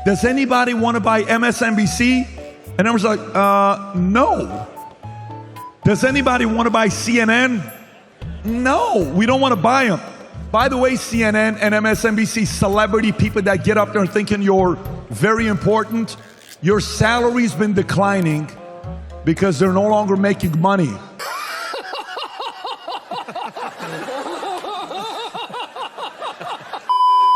Does anybody want to buy MSNBC? And I was like, no. Does anybody want to buy CNN? No, we don't want to buy them. By the way, CNN and MSNBC, celebrity people that get up there and thinking you're very important, your salary's been declining because they're no longer making money.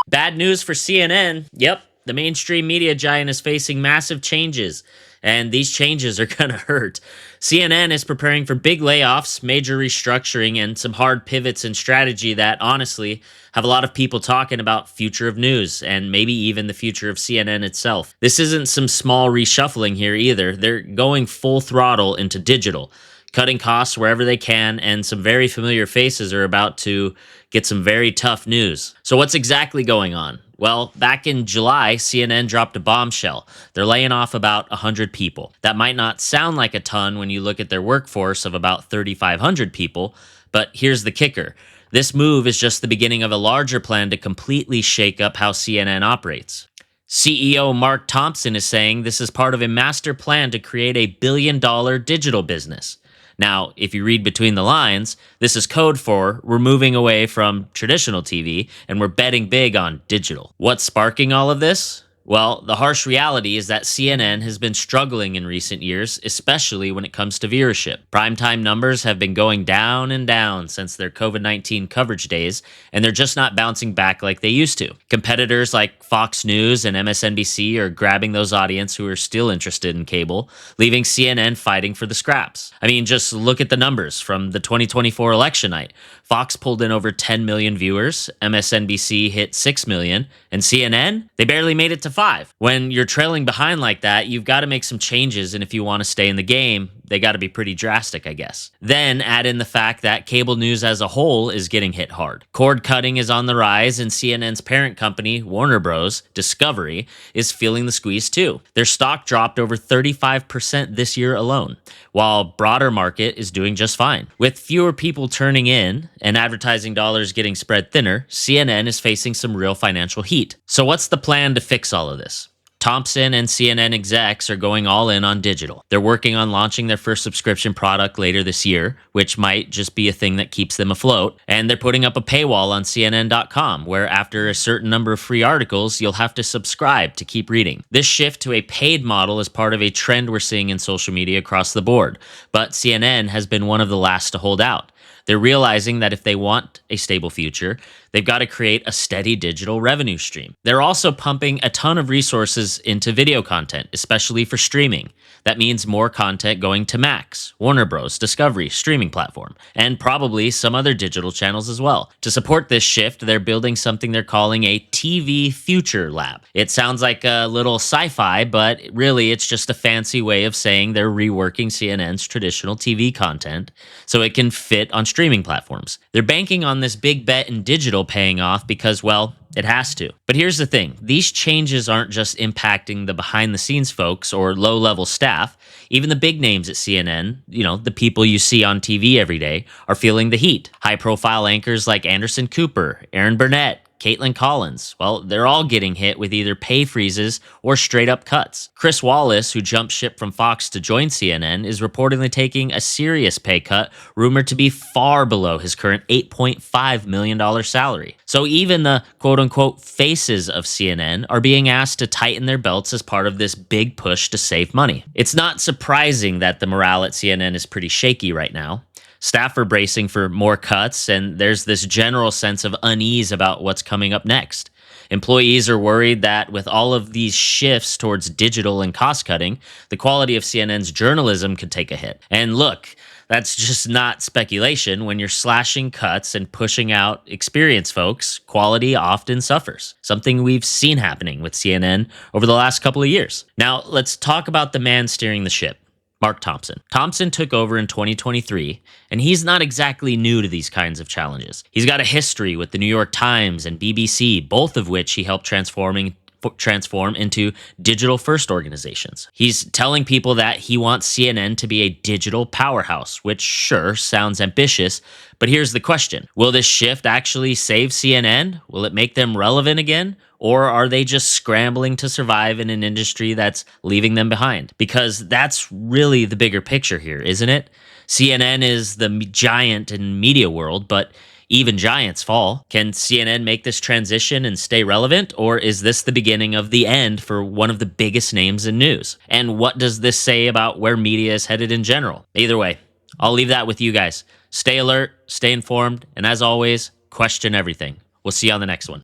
Bad news for CNN. Yep, the mainstream media giant is facing massive changes, and these changes are going to hurt. CNN is preparing for big layoffs, major restructuring, and some hard pivots in strategy that, honestly, have a lot of people talking about future of news and maybe even the future of CNN itself. This isn't some small reshuffling here either. They're going full throttle into digital, cutting costs wherever they can, and some very familiar faces are about to get some very tough news. So what's exactly going on? Well, back in July, CNN dropped a bombshell. They're laying off about 100 people. That might not sound like a ton when you look at their workforce of about 3,500 people, but here's the kicker. This move is just the beginning of a larger plan to completely shake up how CNN operates. CEO Mark Thompson is saying this is part of a master plan to create a billion-dollar digital business. Now, if you read between the lines, this is code for we're moving away from traditional TV and we're betting big on digital. What's sparking all of this? Well, the harsh reality is that CNN has been struggling in recent years, especially when it comes to viewership. Primetime numbers have been going down and down since their COVID-19 coverage days, and they're just not bouncing back like they used to. Competitors like Fox News and MSNBC are grabbing those audience who are still interested in cable, leaving CNN fighting for the scraps. I mean, just look at the numbers from the 2024 election night. Fox pulled in over 10 million viewers, MSNBC hit 6 million, and CNN, they barely made it to 5. When you're trailing behind like that, you've got to make some changes, and if you want to stay in the game, they got to be pretty drastic, I guess. Then add in the fact that cable news as a whole is getting hit hard. Cord cutting is on the rise, and CNN's parent company, Warner Bros. Discovery, is feeling the squeeze too. Their stock dropped over 35% this year alone, while broader market is doing just fine. With fewer people turning in and advertising dollars getting spread thinner, CNN is facing some real financial heat. So what's the plan to fix all of this? Thompson and CNN execs are going all in on digital. They're working on launching their first subscription product later this year, which might just be a thing that keeps them afloat. And they're putting up a paywall on CNN.com, where after a certain number of free articles, you'll have to subscribe to keep reading. This shift to a paid model is part of a trend we're seeing in social media across the board, but CNN has been one of the last to hold out. They're realizing that if they want a stable future, they've got to create a steady digital revenue stream. They're also pumping a ton of resources into video content, especially for streaming. That means more content going to Max, Warner Bros., Discovery, streaming platform, and probably some other digital channels as well. To support this shift, they're building something they're calling a TV Future Lab. It sounds like a little sci-fi, but really it's just a fancy way of saying they're reworking CNN's traditional TV content so it can fit on streaming platforms. They're banking on this big bet in digital paying off because, well, it has to. But here's the thing. These changes aren't just impacting the behind-the-scenes folks or low-level staff. Even the big names at CNN, the people you see on TV every day, are feeling the heat. High-profile anchors like Anderson Cooper, Aaron Burnett, Caitlin Collins, well, they're all getting hit with either pay freezes or straight-up cuts. Chris Wallace, who jumped ship from Fox to join CNN, is reportedly taking a serious pay cut, rumored to be far below his current $8.5 million salary. So even the quote-unquote faces of CNN are being asked to tighten their belts as part of this big push to save money. It's not surprising that the morale at CNN is pretty shaky right now. Staff are bracing for more cuts, and there's this general sense of unease about what's coming up next. Employees are worried that with all of these shifts towards digital and cost-cutting, the quality of CNN's journalism could take a hit. And look, that's just not speculation. When you're slashing cuts and pushing out experienced folks, quality often suffers. Something we've seen happening with CNN over the last couple of years. Now, let's talk about the man steering the ship. Mark Thompson. Thompson took over in 2023, and he's not exactly new to these kinds of challenges. He's got a history with the New York Times and BBC, both of which he helped transform into digital-first organizations. He's telling people that he wants CNN to be a digital powerhouse, which sure sounds ambitious, but here's the question. Will this shift actually save CNN? Will it make them relevant again? Or are they just scrambling to survive in an industry that's leaving them behind? Because that's really the bigger picture here, isn't it? CNN is the giant in media world, but even giants fall. Can CNN make this transition and stay relevant, or is this the beginning of the end for one of the biggest names in news? And what does this say about where media is headed in general? Either way, I'll leave that with you guys. Stay alert, stay informed, and as always, question everything. We'll see you on the next one.